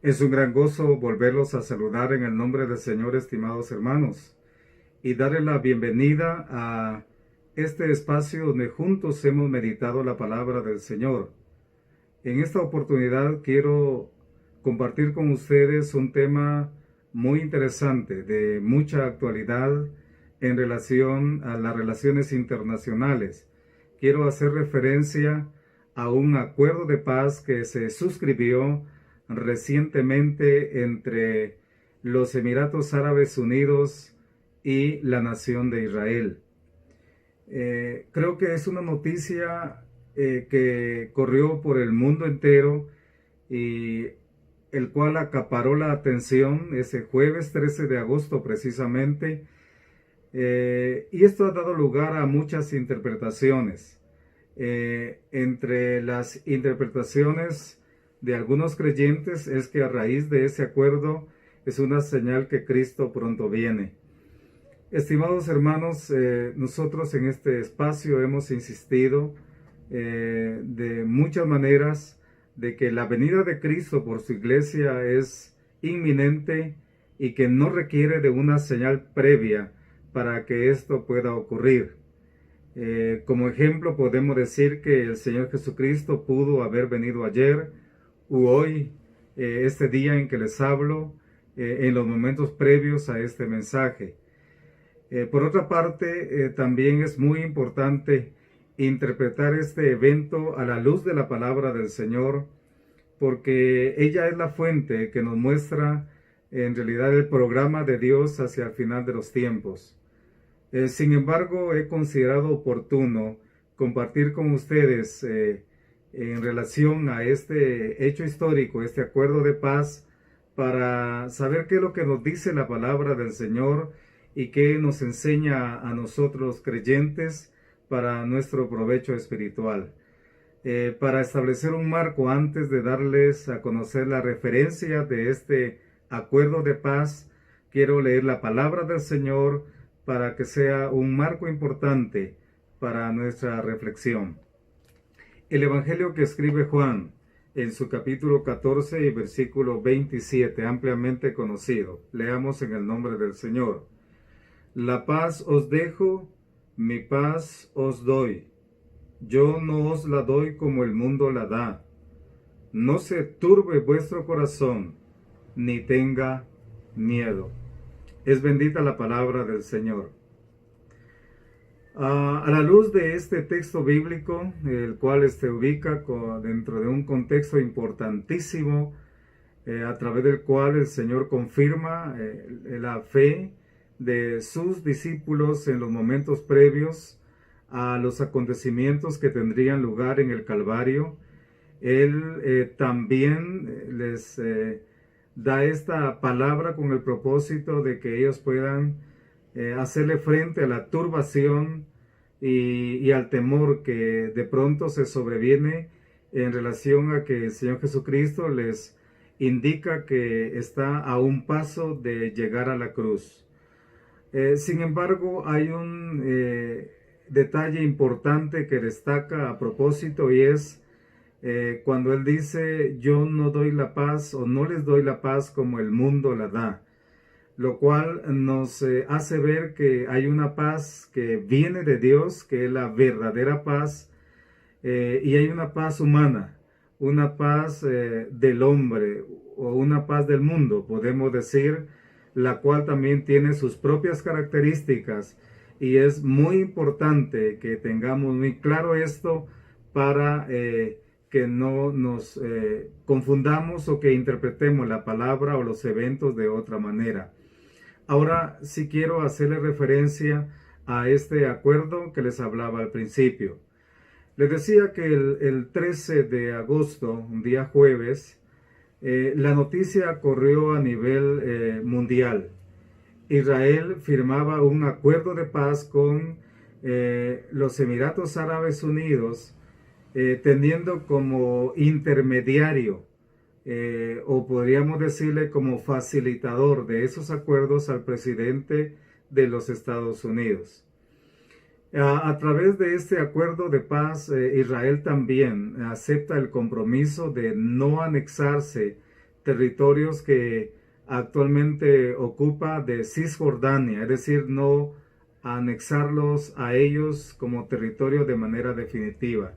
Es un gran gozo volverlos a saludar en el nombre del Señor, estimados hermanos, y darle la bienvenida a este espacio donde juntos hemos meditado la palabra del Señor. En esta oportunidad quiero compartir con ustedes un tema muy interesante, de mucha actualidad en relación a las relaciones internacionales. Quiero hacer referencia a un acuerdo de paz que se suscribió recientemente entre los Emiratos Árabes Unidos y la nación de Israel. Creo que es una noticia que corrió por el mundo entero y el cual acaparó la atención ese jueves 13 de agosto precisamente. Y esto ha dado lugar a muchas interpretaciones. Entre las interpretaciones de algunos creyentes es que a raíz de ese acuerdo es una señal que Cristo pronto viene. Estimados hermanos, nosotros en este espacio hemos insistido de muchas maneras de que la venida de Cristo por su iglesia es inminente y que no requiere de una señal previa para que esto pueda ocurrir. Como ejemplo podemos decir que el Señor Jesucristo pudo haber venido ayer u hoy, este día en que les hablo, en los momentos previos a este mensaje. Por otra parte, también es muy importante interpretar este evento a la luz de la palabra del Señor, porque ella es la fuente que nos muestra en realidad el programa de Dios hacia el final de los tiempos. Sin embargo, he considerado oportuno compartir con ustedes en relación a este hecho histórico, este acuerdo de paz, para saber qué es lo que nos dice la palabra del Señor y qué nos enseña a nosotros creyentes para nuestro provecho espiritual. Para establecer un marco antes de darles a conocer la referencia de este acuerdo de paz, quiero leer la palabra del Señor para que sea un marco importante para nuestra reflexión. El Evangelio que escribe Juan en su capítulo 14 y versículo 27, ampliamente conocido. Leamos en el nombre del Señor. La paz os dejo, mi paz os doy. Yo no os la doy como el mundo la da. No se turbe vuestro corazón, ni tenga miedo. Es bendita la palabra del Señor. A la luz de este texto bíblico, el cual se ubica dentro de un contexto importantísimo, a través del cual el Señor confirma la fe de sus discípulos en los momentos previos a los acontecimientos que tendrían lugar en el Calvario. Él también les da esta palabra con el propósito de que ellos puedan hacerle frente a la turbación y al temor que de pronto se sobreviene en relación a que el Señor Jesucristo les indica que está a un paso de llegar a la cruz. Sin embargo, hay un detalle importante que destaca a propósito, y es cuando Él dice: yo no doy la paz o no les doy la paz como el mundo la da, lo cual nos hace ver que hay una paz que viene de Dios, que es la verdadera paz, y hay una paz humana, una paz del hombre o una paz del mundo, podemos decir, la cual también tiene sus propias características, y es muy importante que tengamos muy claro esto para que no nos confundamos o que interpretemos la palabra o los eventos de otra manera. Ahora sí quiero hacerle referencia a este acuerdo que les hablaba al principio. Les decía que el 13 de agosto, un día jueves, la noticia corrió a nivel mundial. Israel firmaba un acuerdo de paz con los Emiratos Árabes Unidos, teniendo como intermediario, o podríamos decirle como facilitador de esos acuerdos, al presidente de los Estados Unidos. A través de este acuerdo de paz, Israel también acepta el compromiso de no anexarse territorios que actualmente ocupa de Cisjordania, es decir, no anexarlos a ellos como territorio de manera definitiva.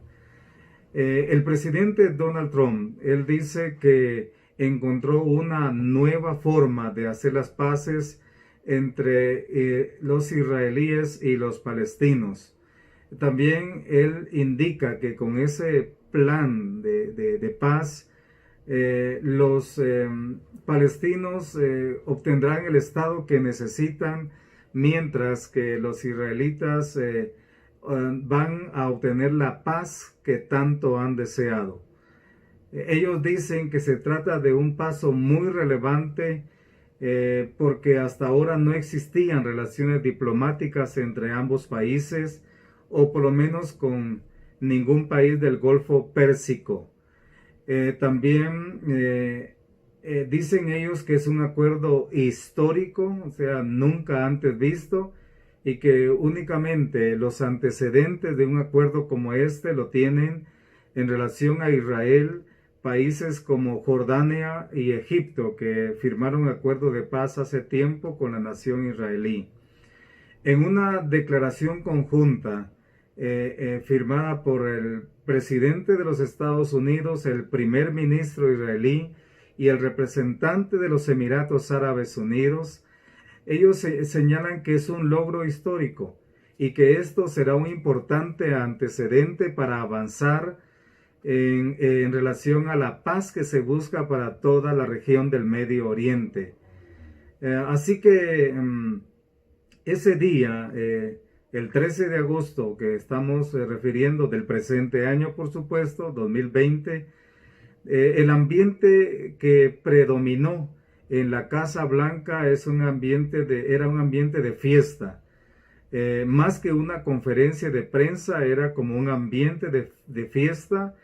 El presidente Donald Trump, él dice que encontró una nueva forma de hacer las paces entre los israelíes y los palestinos. También él indica que con ese plan de paz, los palestinos obtendrán el estado que necesitan, mientras que los israelitas van a obtener la paz que tanto han deseado. Ellos dicen que se trata de un paso muy relevante porque hasta ahora no existían relaciones diplomáticas entre ambos países, o por lo menos con ningún país del Golfo Pérsico. También dicen ellos que es un acuerdo histórico, o sea, nunca antes visto, y que únicamente los antecedentes de un acuerdo como este lo tienen en relación a Israel, países como Jordania y Egipto, que firmaron un acuerdo de paz hace tiempo con la nación israelí. En una declaración conjunta firmada por el presidente de los Estados Unidos, el primer ministro israelí y el representante de los Emiratos Árabes Unidos, ellos señalan que es un logro histórico y que esto será un importante antecedente para avanzar en relación a la paz que se busca para toda la región del Medio Oriente. Así que ese día, el 13 de agosto, que estamos refiriendo del presente año, por supuesto, 2020, el ambiente que predominó en la Casa Blanca era un ambiente de fiesta. Más que una conferencia de prensa, era como un ambiente de fiesta.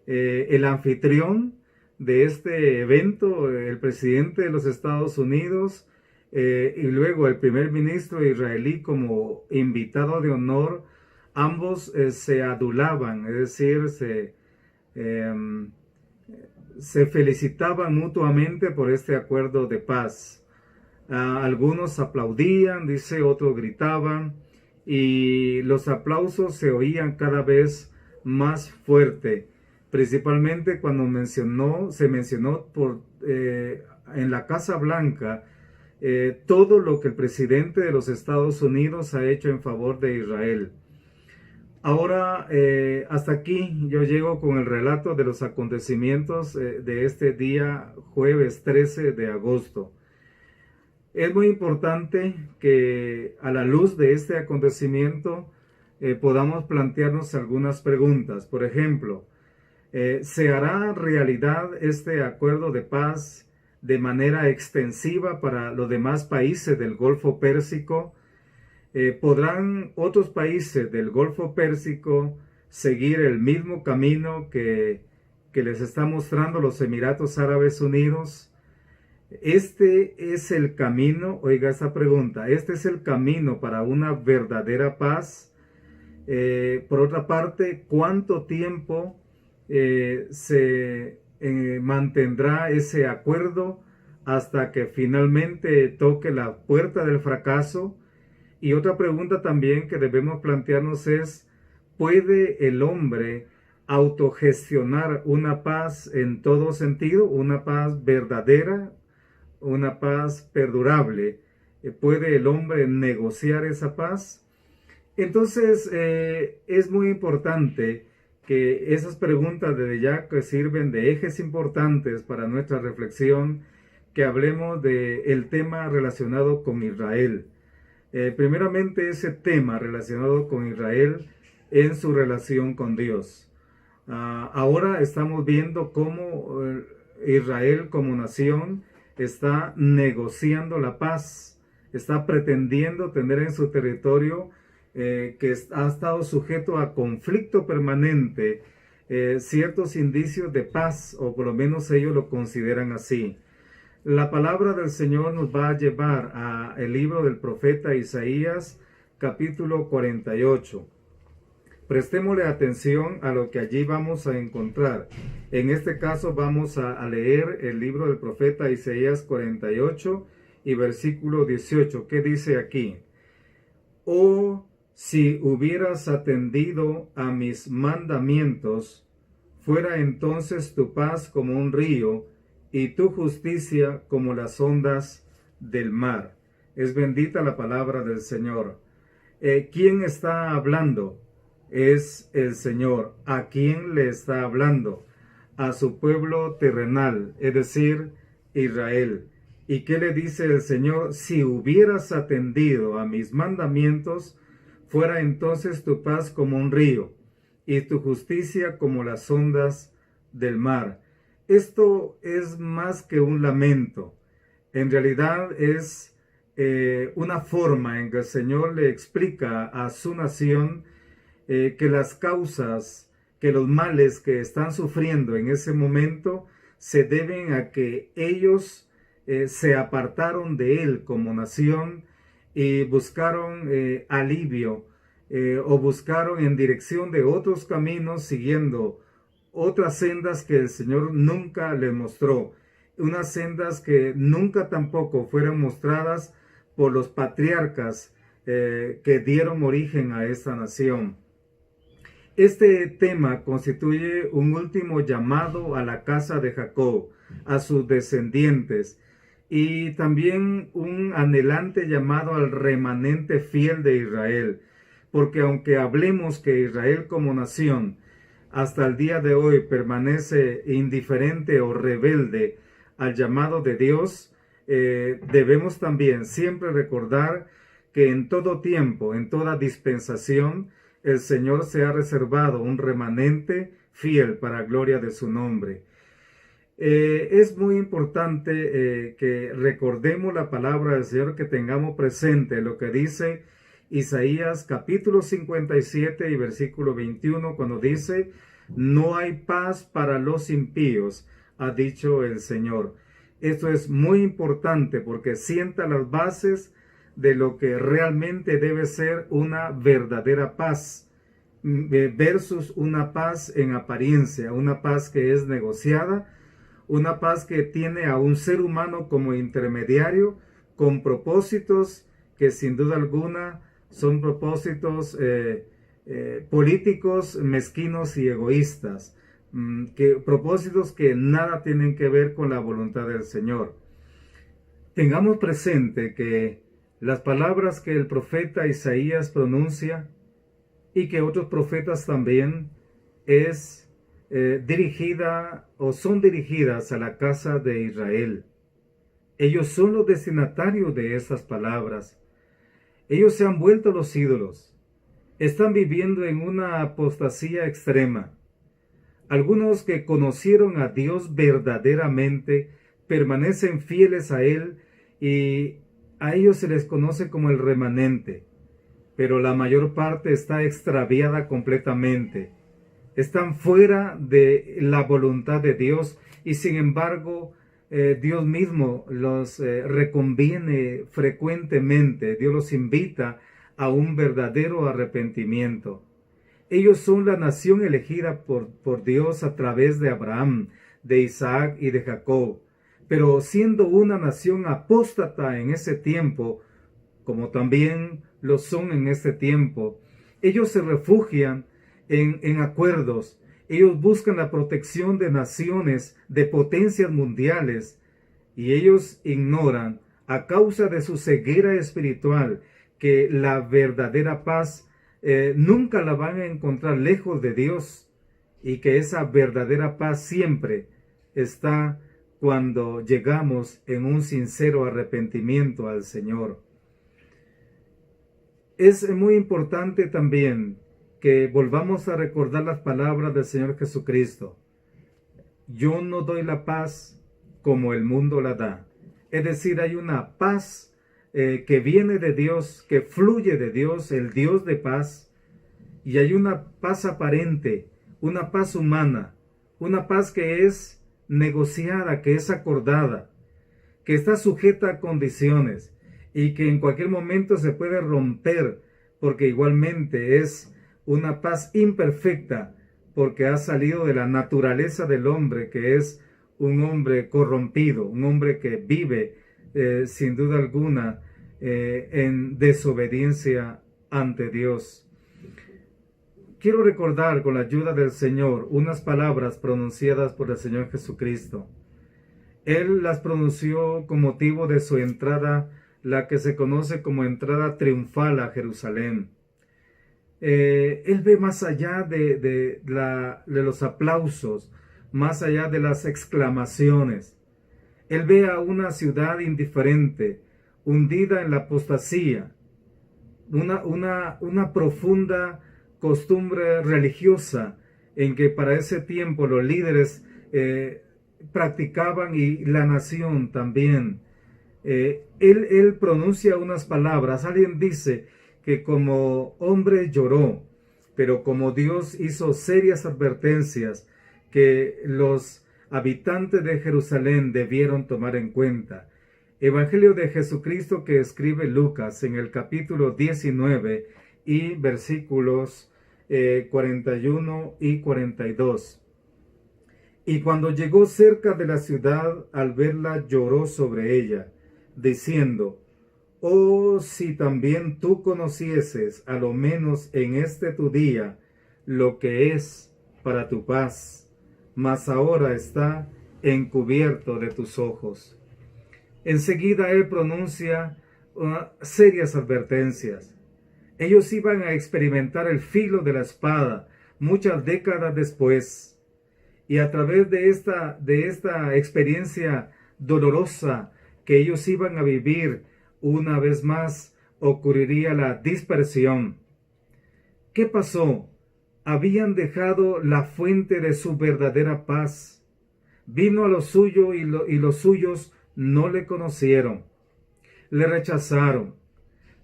El anfitrión de este evento, el presidente de los Estados Unidos, y luego el primer ministro israelí como invitado de honor, ambos se adulaban, es decir, se felicitaban mutuamente por este acuerdo de paz. Algunos aplaudían, dice, otros gritaban, y los aplausos se oían cada vez más fuerte, principalmente cuando se mencionó en la Casa Blanca todo lo que el presidente de los Estados Unidos ha hecho en favor de Israel. Ahora, hasta aquí yo llego con el relato de los acontecimientos de este día jueves 13 de agosto. Es muy importante que a la luz de este acontecimiento podamos plantearnos algunas preguntas. Por ejemplo, ¿se hará realidad este acuerdo de paz de manera extensiva para los demás países del Golfo Pérsico? ¿Podrán otros países del Golfo Pérsico seguir el mismo camino que les está mostrando los Emiratos Árabes Unidos? Este es el camino, oiga esta pregunta, ¿este es el camino para una verdadera paz? Por otra parte, ¿cuánto tiempo se mantendrá ese acuerdo hasta que finalmente toque la puerta del fracaso? Y otra pregunta también que debemos plantearnos es, ¿puede el hombre autogestionar una paz en todo sentido, una paz verdadera, una paz perdurable? ¿Puede el hombre negociar esa paz? Entonces, es muy importante que esas preguntas desde ya que sirven de ejes importantes para nuestra reflexión, que hablemos del tema relacionado con Israel. Primeramente, ese tema relacionado con Israel en su relación con Dios. Ahora estamos viendo cómo Israel como nación está negociando la paz, está pretendiendo tener en su territorio que ha estado sujeto a conflicto permanente ciertos indicios de paz, o por lo menos ellos lo consideran así. La palabra del Señor nos va a llevar al libro del profeta Isaías, capítulo 48. Prestémosle atención a lo que allí vamos a encontrar. En este caso vamos a leer el libro del profeta Isaías 48 y versículo 18. ¿Qué dice aquí? Oh, si hubieras atendido a mis mandamientos, fuera entonces tu paz como un río y tu justicia como las ondas del mar. Es bendita la palabra del Señor. ¿Quién está hablando? Es el Señor. ¿A quién le está hablando? A su pueblo terrenal, es decir, Israel. ¿Y qué le dice el Señor? Si hubieras atendido a mis mandamientos, fuera entonces tu paz como un río y tu justicia como las ondas del mar. Esto es más que un lamento. En realidad es una forma en que el Señor le explica a su nación que las causas, que los males que están sufriendo en ese momento se deben a que ellos se apartaron de Él como nación y buscaron alivio o buscaron en dirección de otros caminos siguiendo otras sendas que el Señor nunca les mostró, unas sendas que nunca tampoco fueron mostradas por los patriarcas que dieron origen a esta nación. Este tema constituye un último llamado a la casa de Jacob, a sus descendientes, y también un anhelante llamado al remanente fiel de Israel, porque aunque hablemos que Israel como nación hasta el día de hoy permanece indiferente o rebelde al llamado de Dios, debemos también siempre recordar que en todo tiempo, en toda dispensación, el Señor se ha reservado un remanente fiel para gloria de su nombre. Es muy importante que recordemos la palabra del Señor, que tengamos presente lo que dice Isaías capítulo 57 y versículo 21, cuando dice: no hay paz para los impíos, ha dicho el Señor. Esto es muy importante porque sienta las bases de lo que realmente debe ser una verdadera paz versus una paz en apariencia, una paz que es negociada, una paz que tiene a un ser humano como intermediario con propósitos que sin duda alguna son propósitos políticos mezquinos y egoístas, propósitos que nada tienen que ver con la voluntad del Señor. Tengamos presente que las palabras que el profeta Isaías pronuncia y que otros profetas también es dirigida o son dirigidas a la casa de Israel. Ellos son los destinatarios de estas palabras. Ellos se han vuelto los ídolos. Están viviendo en una apostasía extrema. Algunos que conocieron a Dios verdaderamente permanecen fieles a Él y a ellos se les conoce como el remanente. Pero la mayor parte está extraviada completamente. Están fuera de la voluntad de Dios y sin embargo Dios mismo los reconviene frecuentemente. Dios los invita a un verdadero arrepentimiento. Ellos son la nación elegida por Dios a través de Abraham, de Isaac y de Jacob. Pero siendo una nación apóstata en ese tiempo, como también lo son en este tiempo, ellos se refugian en acuerdos. Ellos buscan la protección de naciones, de potencias mundiales, y ellos ignoran, a causa de su ceguera espiritual, que la verdadera paz nunca la van a encontrar lejos de Dios, y que esa verdadera paz siempre está cuando llegamos en un sincero arrepentimiento al Señor. Es muy importante también que volvamos a recordar las palabras del Señor Jesucristo. Yo no doy la paz como el mundo la da. Es decir, hay una paz que viene de Dios, que fluye de Dios, el Dios de paz, y hay una paz aparente, una paz humana, una paz que es negociada, que es acordada, que está sujeta a condiciones y que en cualquier momento se puede romper, porque igualmente es una paz imperfecta, porque ha salido de la naturaleza del hombre, que es un hombre corrompido, un hombre que vive sin duda alguna en desobediencia ante Dios. Quiero recordar con la ayuda del Señor unas palabras pronunciadas por el Señor Jesucristo. Él las pronunció con motivo de su entrada, la que se conoce como entrada triunfal a Jerusalén. Él ve más allá de los aplausos, más allá de las exclamaciones. Él ve a una ciudad indiferente, hundida en la apostasía, una profunda costumbre religiosa en que para ese tiempo los líderes practicaban, y la nación también. Él pronuncia unas palabras. Alguien dice que como hombre lloró, pero como Dios hizo serias advertencias que los habitantes de Jerusalén debieron tomar en cuenta. Evangelio de Jesucristo que escribe Lucas en el capítulo 19 y versículos 41 y 42. Y cuando llegó cerca de la ciudad, al verla lloró sobre ella, diciendo: Oh, si también tú conocieses, a lo menos en este tu día, lo que es para tu paz, mas ahora está encubierto de tus ojos. Enseguida él pronuncia serias advertencias. Ellos iban a experimentar el filo de la espada muchas décadas después. Y a través de esta experiencia dolorosa que ellos iban a vivir, una vez más ocurriría la dispersión. ¿Qué pasó? Habían dejado la fuente de su verdadera paz. Vino a lo suyo y los suyos no le conocieron. Le rechazaron.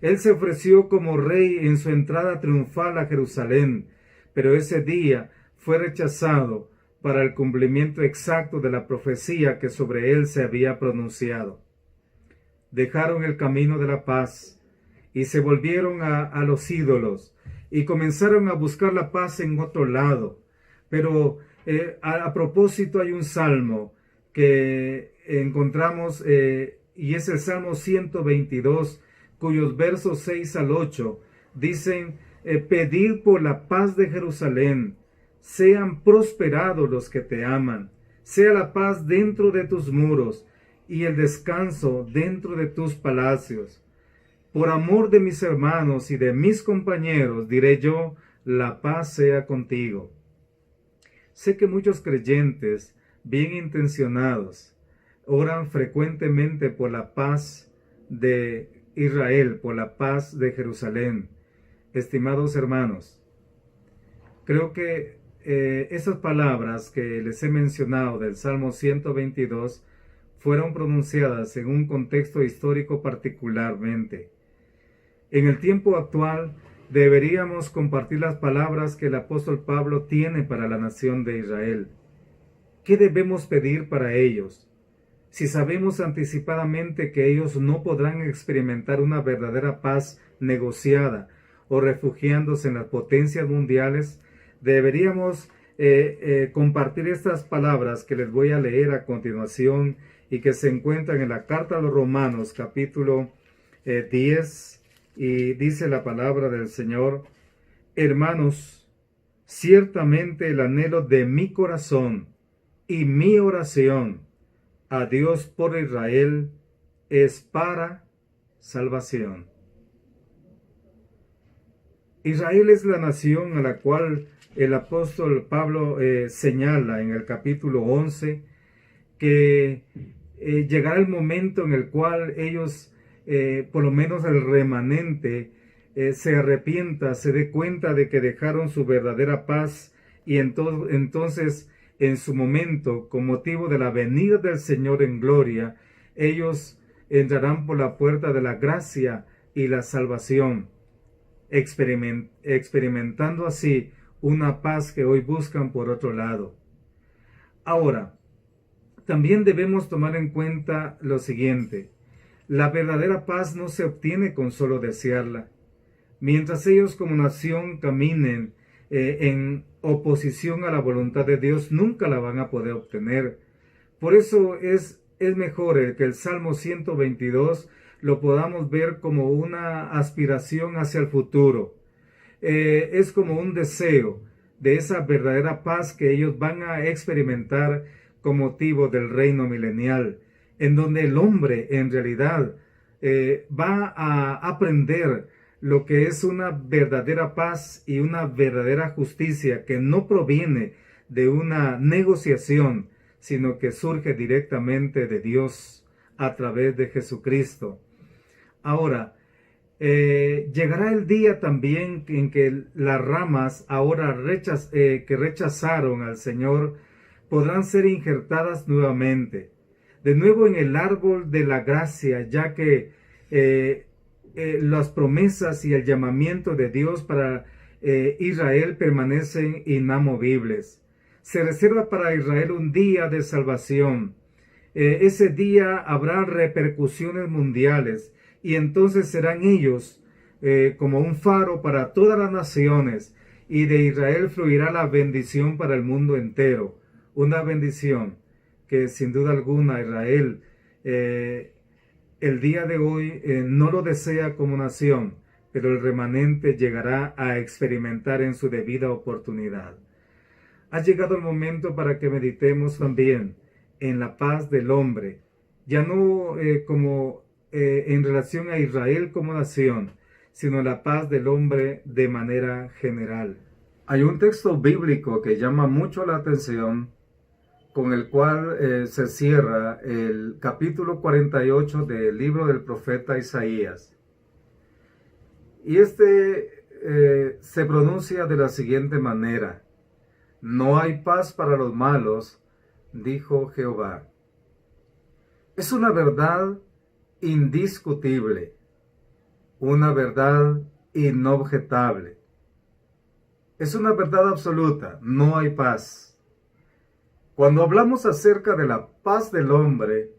Él se ofreció como rey en su entrada triunfal a Jerusalén, pero ese día fue rechazado para el cumplimiento exacto de la profecía que sobre él se había pronunciado. Dejaron el camino de la paz y se volvieron a los ídolos y comenzaron a buscar la paz en otro lado. Pero a propósito, hay un salmo que encontramos y es el Salmo 122, cuyos versos 6 al 8 dicen: pedid por la paz de Jerusalén, sean prosperados los que te aman, sea la paz dentro de tus muros y el descanso dentro de tus palacios. Por amor de mis hermanos y de mis compañeros, diré yo, la paz sea contigo. Sé que muchos creyentes, bien intencionados, oran frecuentemente por la paz de Israel, por la paz de Jerusalén. Estimados hermanos, creo que esas palabras que les he mencionado del Salmo 122 fueron pronunciadas en un contexto histórico particularmente. En el tiempo actual deberíamos compartir las palabras que el apóstol Pablo tiene para la nación de Israel. ¿Qué debemos pedir para ellos? Si sabemos anticipadamente que ellos no podrán experimentar una verdadera paz negociada o refugiándose en las potencias mundiales, deberíamos compartir estas palabras que les voy a leer a continuación y que se encuentran en la carta a los Romanos, capítulo 10, y dice la palabra del Señor: Hermanos, ciertamente el anhelo de mi corazón y mi oración a Dios por Israel es para salvación. Israel es la nación a la cual el apóstol Pablo señala en el capítulo 11 que llegará el momento en el cual ellos, por lo menos el remanente, se arrepienta, se dé cuenta de que dejaron su verdadera paz, y entonces en su momento, con motivo de la venida del Señor en gloria, ellos entrarán por la puerta de la gracia y la salvación, experimentando así una paz que hoy buscan por otro lado. Ahora, también debemos tomar en cuenta lo siguiente: la verdadera paz no se obtiene con solo desearla. Mientras ellos como nación caminen en oposición a la voluntad de Dios, nunca la van a poder obtener. Por eso es mejor que el Salmo 122 lo podamos ver como una aspiración hacia el futuro. Es como un deseo de esa verdadera paz que ellos van a experimentar con motivo del reino milenial, en donde el hombre en realidad va a aprender lo que es una verdadera paz y una verdadera justicia que no proviene de una negociación, sino que surge directamente de Dios a través de Jesucristo. Ahora, llegará el día también en que las ramas ahora que rechazaron al Señor podrán ser injertadas nuevamente, de nuevo en el árbol de la gracia, ya que las promesas y el llamamiento de Dios para Israel permanecen inamovibles. Se reserva para Israel un día de salvación. Ese día habrá repercusiones mundiales y entonces serán ellos como un faro para todas las naciones, y de Israel fluirá la bendición para el mundo entero. Una bendición que sin duda alguna Israel el día de hoy no lo desea como nación, pero el remanente llegará a experimentar en su debida oportunidad. Ha llegado el momento para que meditemos también en la paz del hombre, ya no como en relación a Israel como nación, sino la paz del hombre de manera general. Hay un texto bíblico que llama mucho la atención, con el cual se cierra el capítulo 48 del libro del profeta Isaías. Y se pronuncia de la siguiente manera: no hay paz para los malos, dijo Jehová. Es una verdad indiscutible, una verdad inobjetable. Es una verdad absoluta, no hay paz. Cuando hablamos acerca de la paz del hombre,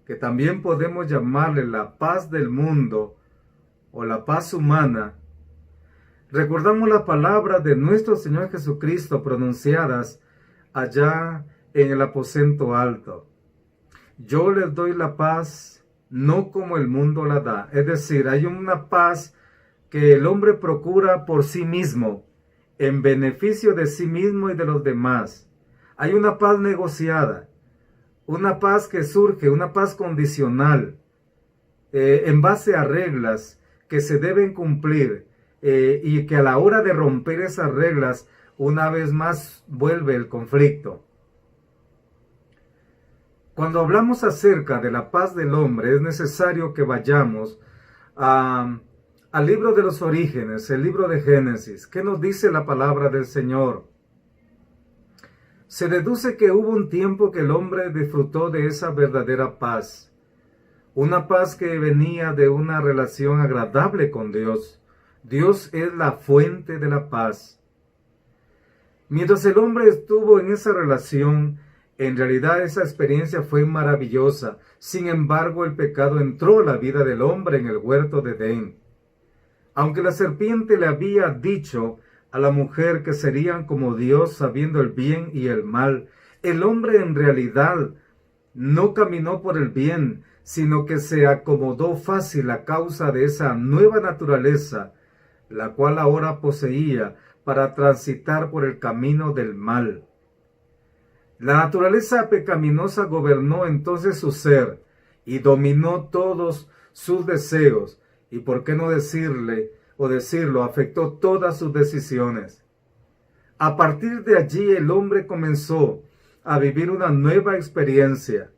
que también podemos llamarle la paz del mundo o la paz humana, recordamos las palabras de nuestro Señor Jesucristo pronunciadas allá en el aposento alto. Yo les doy la paz, no como el mundo la da. Es decir, hay una paz que el hombre procura por sí mismo, en beneficio de sí mismo y de los demás. Hay una paz negociada, una paz que surge, una paz condicional, en base a reglas que se deben cumplir, y que a la hora de romper esas reglas, una vez más vuelve el conflicto. Cuando hablamos acerca de la paz del hombre, es necesario que vayamos al libro de los orígenes, el libro de Génesis. ¿Qué nos dice la palabra del Señor? Se deduce que hubo un tiempo que el hombre disfrutó de esa verdadera paz. Una paz que venía de una relación agradable con Dios. Dios es la fuente de la paz. Mientras el hombre estuvo en esa relación, en realidad esa experiencia fue maravillosa. Sin embargo, el pecado entró a la vida del hombre en el huerto de Edén. Aunque la serpiente le había dicho a la mujer que serían como Dios sabiendo el bien y el mal, el hombre en realidad no caminó por el bien, sino que se acomodó fácil a causa de esa nueva naturaleza, la cual ahora poseía para transitar por el camino del mal. La naturaleza pecaminosa gobernó entonces su ser y dominó todos sus deseos, y por qué no decirlo, afectó todas sus decisiones. A partir de allí el hombre comenzó a vivir una nueva experiencia.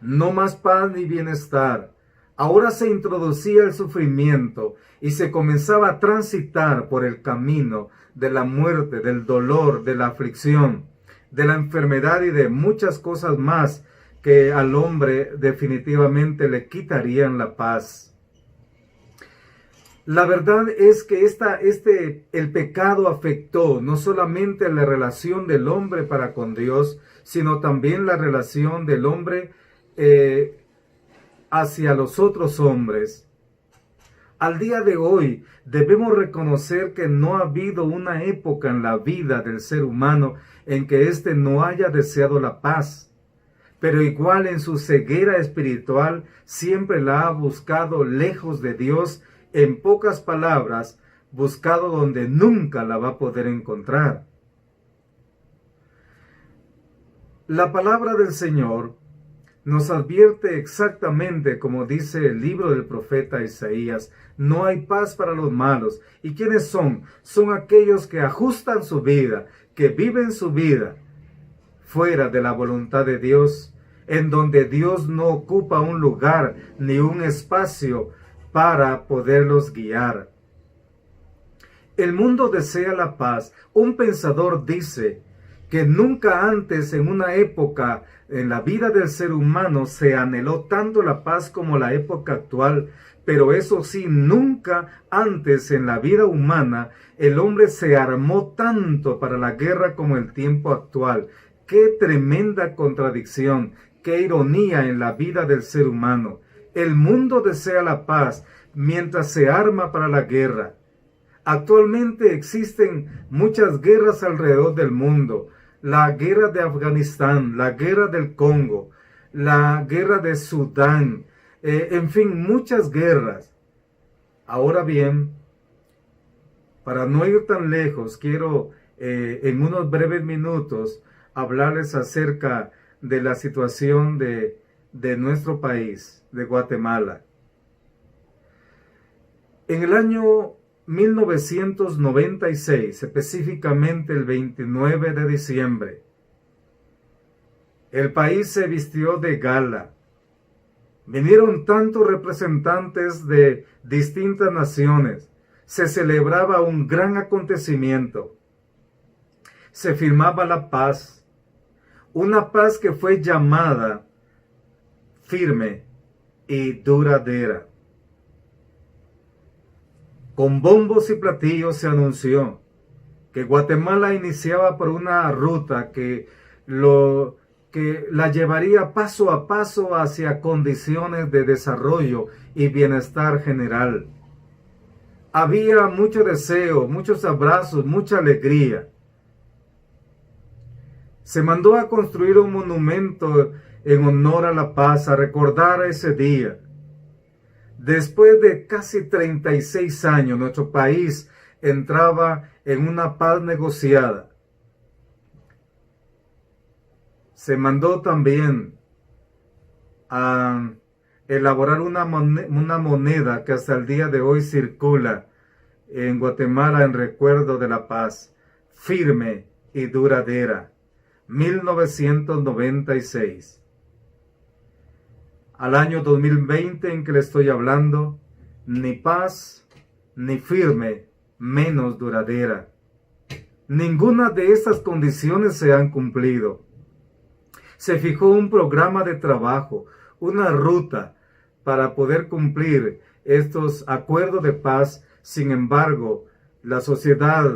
No más paz ni bienestar. Ahora se introducía el sufrimiento y se comenzaba a transitar por el camino de la muerte, del dolor, de la aflicción, de la enfermedad y de muchas cosas más que al hombre definitivamente le quitarían la paz. La verdad es que el pecado afectó no solamente la relación del hombre para con Dios, sino también la relación del hombre hacia los otros hombres. Al día de hoy debemos reconocer que no ha habido una época en la vida del ser humano en que éste no haya deseado la paz, pero igual en su ceguera espiritual siempre la ha buscado lejos de Dios, en pocas palabras, buscado donde nunca la va a poder encontrar. La palabra del Señor nos advierte exactamente como dice el libro del profeta Isaías: no hay paz para los malos. ¿Y quiénes son? Son aquellos que ajustan su vida, que viven su vida fuera de la voluntad de Dios, en donde Dios no ocupa un lugar ni un espacio para poderlos guiar. El mundo desea la paz. Un pensador dice que nunca antes en una época en la vida del ser humano se anheló tanto la paz como la época actual, pero eso sí, nunca antes en la vida humana el hombre se armó tanto para la guerra como el tiempo actual. ¡Qué tremenda contradicción! ¡Qué ironía en la vida del ser humano! El mundo desea la paz mientras se arma para la guerra. Actualmente existen muchas guerras alrededor del mundo. La guerra de Afganistán, la guerra del Congo, la guerra de Sudán, en fin, muchas guerras. Ahora bien, para no ir tan lejos, quiero en unos breves minutos hablarles acerca de la situación de nuestro país, de Guatemala. En el año 1996, específicamente el 29 de diciembre, el país se vistió de gala. Vinieron tantos representantes de distintas naciones. Se celebraba un gran acontecimiento. Se firmaba la paz, una paz que fue llamada firme y duradera. Con bombos y platillos se anunció que Guatemala iniciaba por una ruta que la llevaría paso a paso hacia condiciones de desarrollo y bienestar general. Había mucho deseo, muchos abrazos, mucha alegría. Se mandó a construir un monumento en honor a la paz, a recordar ese día. Después de casi 36 años, nuestro país entraba en una paz negociada. Se mandó también a elaborar una moneda que hasta el día de hoy circula en Guatemala en recuerdo de la paz, firme y duradera, 1996. Al año 2020 en que le estoy hablando, ni paz, ni firme, menos duradera. Ninguna de estas condiciones se han cumplido. Se fijó un programa de trabajo, una ruta para poder cumplir estos acuerdos de paz. Sin embargo, la sociedad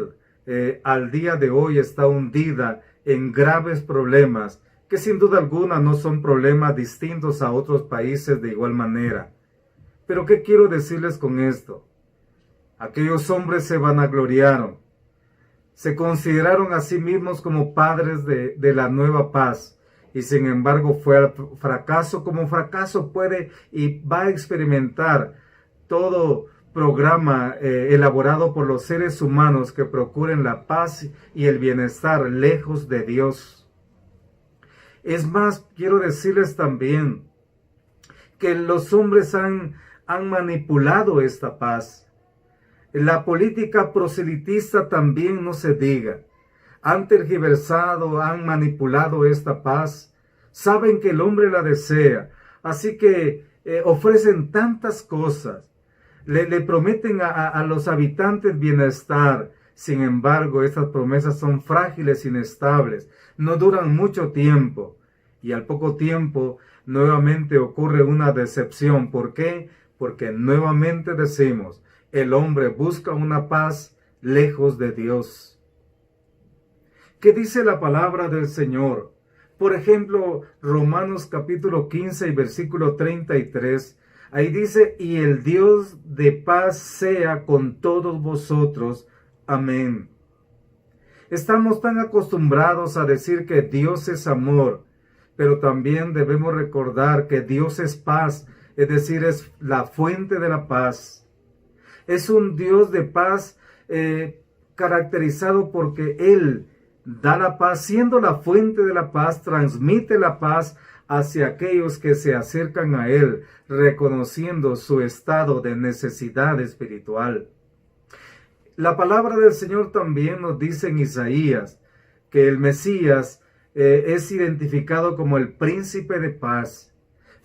al día de hoy está hundida en graves problemas que sin duda alguna no son problemas distintos a otros países de igual manera. Pero ¿qué quiero decirles con esto? Aquellos hombres se vanagloriaron, se consideraron a sí mismos como padres de la nueva paz, y sin embargo fue al fracaso como fracaso puede y va a experimentar todo programa elaborado por los seres humanos que procuren la paz y el bienestar lejos de Dios. Es más, quiero decirles también que los hombres han manipulado esta paz. La política proselitista también no se diga. Han tergiversado, han manipulado esta paz. Saben que el hombre la desea. Así que ofrecen tantas cosas. Le prometen a los habitantes bienestar. Sin embargo, estas promesas son frágiles, inestables, no duran mucho tiempo. Y al poco tiempo, nuevamente ocurre una decepción. ¿Por qué? Porque nuevamente decimos, el hombre busca una paz lejos de Dios. ¿Qué dice la palabra del Señor? Por ejemplo, Romanos capítulo 15 y versículo 33. Ahí dice, y el Dios de paz sea con todos vosotros. Amén. Estamos tan acostumbrados a decir que Dios es amor, pero también debemos recordar que Dios es paz, es decir, es la fuente de la paz. Es un Dios de paz caracterizado porque Él da la paz, siendo la fuente de la paz, transmite la paz hacia aquellos que se acercan a Él, reconociendo su estado de necesidad espiritual. La palabra del Señor también nos dice en Isaías que el Mesías es identificado como el príncipe de paz,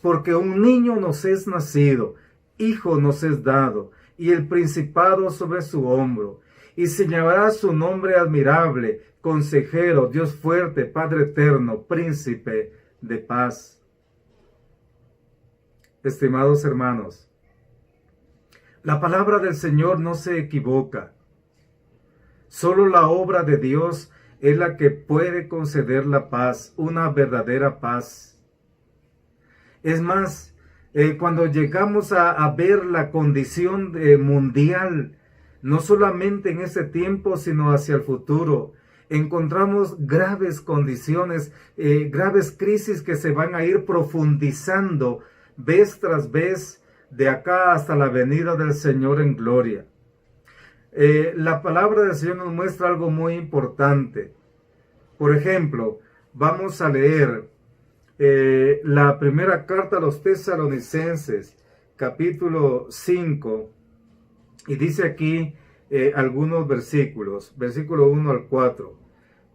porque un niño nos es nacido, hijo nos es dado, y el principado sobre su hombro, y se llamará su nombre admirable, consejero, Dios fuerte, Padre eterno, príncipe de paz. Estimados hermanos, la palabra del Señor no se equivoca. Solo la obra de Dios es la que puede conceder la paz, una verdadera paz. Es más, cuando llegamos a ver la condición mundial, no solamente en ese tiempo, sino hacia el futuro, encontramos graves condiciones, graves crisis que se van a ir profundizando vez tras vez de acá hasta la venida del Señor en gloria. La palabra del Señor nos muestra algo muy importante. Por ejemplo, vamos a leer la primera carta a los Tesalonicenses, capítulo 5, y dice aquí algunos versículos, versículo 1 al 4.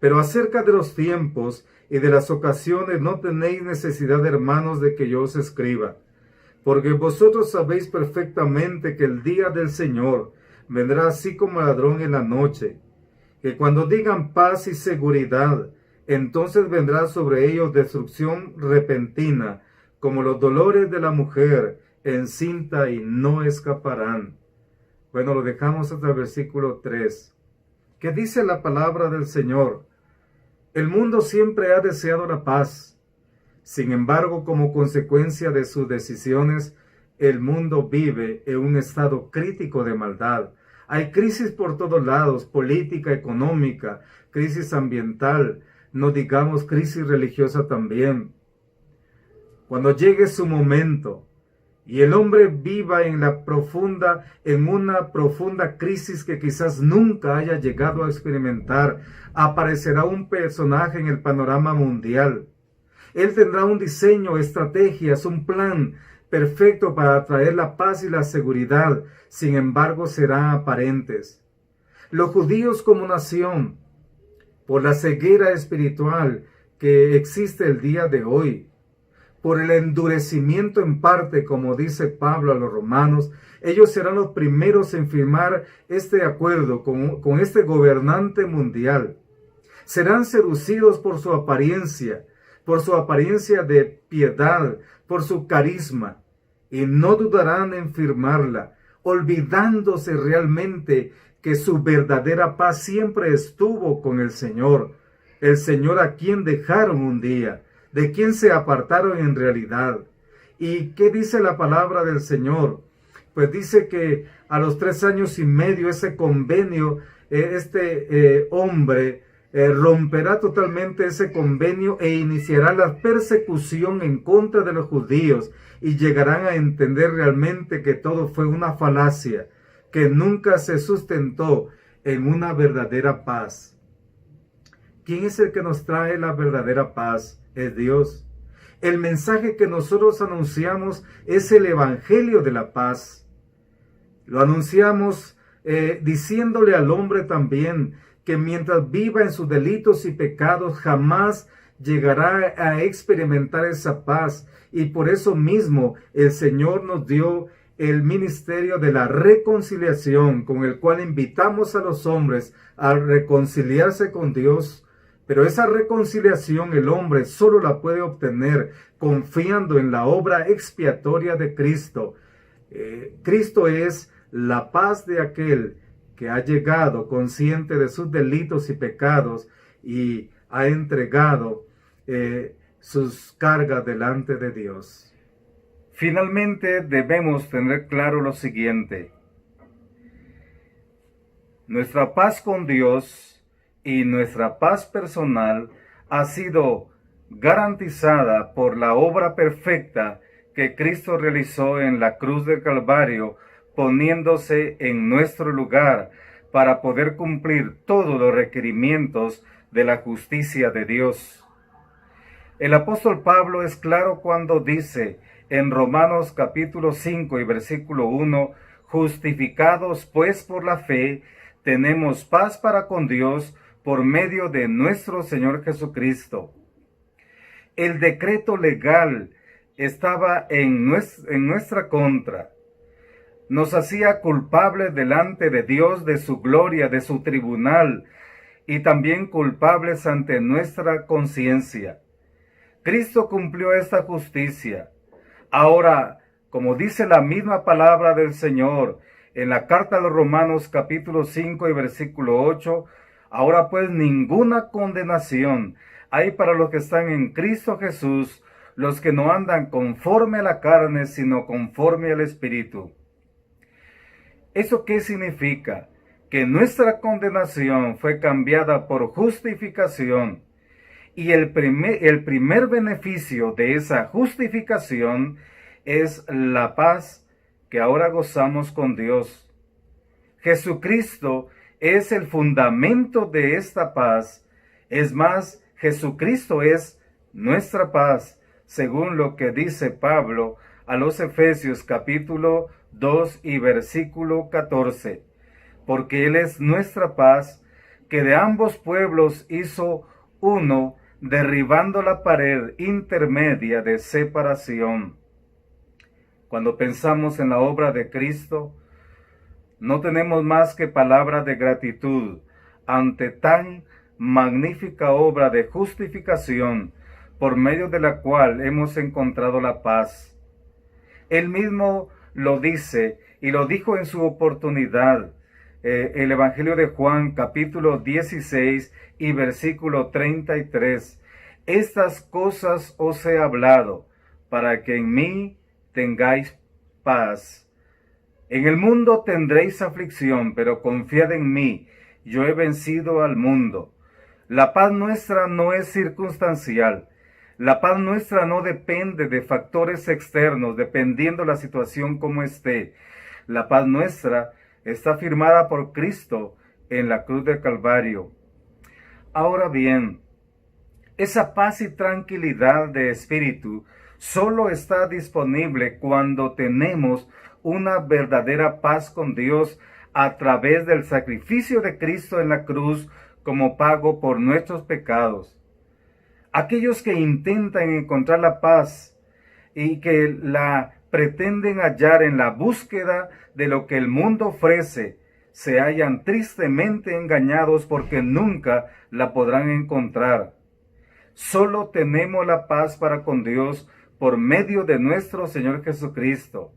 Pero acerca de los tiempos y de las ocasiones no tenéis necesidad, hermanos, de que yo os escriba, porque vosotros sabéis perfectamente que el día del Señor vendrá así como ladrón en la noche, que cuando digan paz y seguridad, entonces vendrá sobre ellos destrucción repentina, como los dolores de la mujer encinta, y no escaparán. Bueno, lo dejamos hasta el versículo 3. ¿Qué dice la palabra del Señor? El mundo siempre ha deseado la paz. Sin embargo, como consecuencia de sus decisiones, el mundo vive en un estado crítico de maldad. Hay crisis por todos lados, política, económica, crisis ambiental, no digamos crisis religiosa también. Cuando llegue su momento y el hombre viva en una profunda crisis que quizás nunca haya llegado a experimentar, aparecerá un personaje en el panorama mundial. Él tendrá un diseño, estrategias, un plan perfecto para traer la paz y la seguridad, sin embargo serán aparentes. Los judíos como nación, por la ceguera espiritual que existe el día de hoy, por el endurecimiento en parte, como dice Pablo a los romanos, ellos serán los primeros en firmar este acuerdo con este gobernante mundial. Serán seducidos por su apariencia de piedad, por su carisma, y no dudarán en firmarla, olvidándose realmente que su verdadera paz siempre estuvo con el Señor a quien dejaron un día, de quien se apartaron en realidad. ¿Y qué dice la palabra del Señor? Pues dice que a los 3 años y medio ese convenio, hombre romperá totalmente ese convenio e iniciará la persecución en contra de los judíos, y llegarán a entender realmente que todo fue una falacia, que nunca se sustentó en una verdadera paz. ¿Quién es el que nos trae la verdadera paz? Es Dios. El mensaje que nosotros anunciamos es el evangelio de la paz. Lo anunciamos diciéndole al hombre también que mientras viva en sus delitos y pecados jamás llegará a experimentar esa paz, y por eso mismo el Señor nos dio el ministerio de la reconciliación, con el cual invitamos a los hombres a reconciliarse con Dios. Pero esa reconciliación el hombre solo la puede obtener confiando en la obra expiatoria de Cristo. Cristo es la paz de aquel que ha llegado consciente de sus delitos y pecados y ha entregado sus cargas delante de Dios. Finalmente debemos tener claro lo siguiente: nuestra paz con Dios y nuestra paz personal ha sido garantizada por la obra perfecta que Cristo realizó en la cruz del Calvario, poniéndose en nuestro lugar para poder cumplir todos los requerimientos de la justicia de Dios. El apóstol Pablo es claro cuando dice en Romanos capítulo 5 y versículo 1, justificados pues por la fe, tenemos paz para con Dios por medio de nuestro Señor Jesucristo. El decreto legal estaba en nuestra contra. Nos hacía culpables delante de Dios, de su gloria, de su tribunal, y también culpables ante nuestra conciencia. Cristo cumplió esta justicia. Ahora, como dice la misma palabra del Señor en la carta a los Romanos capítulo 5 y versículo 8, ahora pues ninguna condenación hay para los que están en Cristo Jesús, los que no andan conforme a la carne, sino conforme al Espíritu. ¿Eso qué significa? Que nuestra condenación fue cambiada por justificación. Y el primer beneficio de esa justificación es la paz que ahora gozamos con Dios. Jesucristo es el fundamento de esta paz. Es más, Jesucristo es nuestra paz, según lo que dice Pablo a los Efesios capítulo 2 y versículo 14. Porque Él es nuestra paz, que de ambos pueblos hizo uno, derribando la pared intermedia de separación. Cuando pensamos en la obra de Cristo, no tenemos más que palabras de gratitud ante tan magnífica obra de justificación, por medio de la cual hemos encontrado la paz. Él mismo lo dice y lo dijo en su oportunidad. El Evangelio de Juan, capítulo 16 y versículo 33. Estas cosas os he hablado, para que en mí tengáis paz. En el mundo tendréis aflicción, pero confiad en mí, yo he vencido al mundo. La paz nuestra no es circunstancial. La paz nuestra no depende de factores externos, dependiendo la situación como esté. La paz nuestra está firmada por Cristo en la cruz del Calvario. Ahora bien, esa paz y tranquilidad de espíritu solo está disponible cuando tenemos una verdadera paz con Dios a través del sacrificio de Cristo en la cruz como pago por nuestros pecados. Aquellos que intentan encontrar la paz y que la pretenden hallar en la búsqueda de lo que el mundo ofrece, se hallan tristemente engañados porque nunca la podrán encontrar. Solo tenemos la paz para con Dios por medio de nuestro Señor Jesucristo.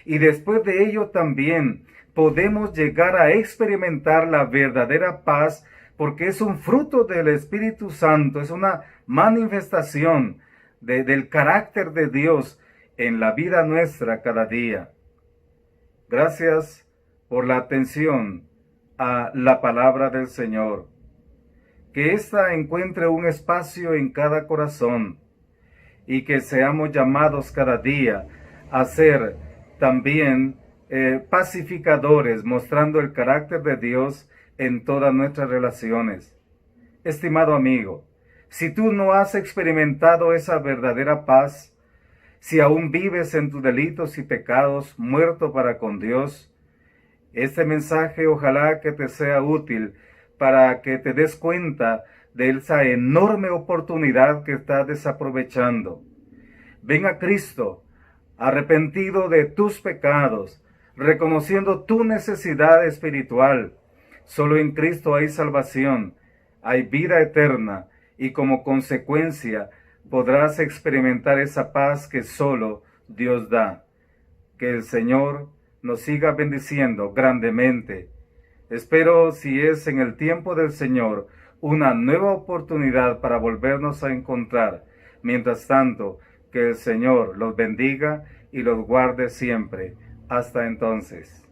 Y después de ello también podemos llegar a experimentar la verdadera paz, porque es un fruto del Espíritu Santo, es una manifestación del carácter de Dios en la vida nuestra cada día. Gracias por la atención a la palabra del Señor. Que ésta encuentre un espacio en cada corazón y que seamos llamados cada día a ser también pacificadores, mostrando el carácter de Dios en todas nuestras relaciones. Estimado amigo, si tú no has experimentado esa verdadera paz, si aún vives en tus delitos y pecados, muerto para con Dios, este mensaje ojalá que te sea útil para que te des cuenta de esa enorme oportunidad que estás desaprovechando. Ven a Cristo, arrepentido de tus pecados, reconociendo tu necesidad espiritual. Solo en Cristo hay salvación, hay vida eterna, y como consecuencia podrás experimentar esa paz que solo Dios da. Que el Señor nos siga bendiciendo grandemente. Espero, si es en el tiempo del Señor, una nueva oportunidad para volvernos a encontrar. Mientras tanto, que el Señor los bendiga y los guarde siempre. Hasta entonces.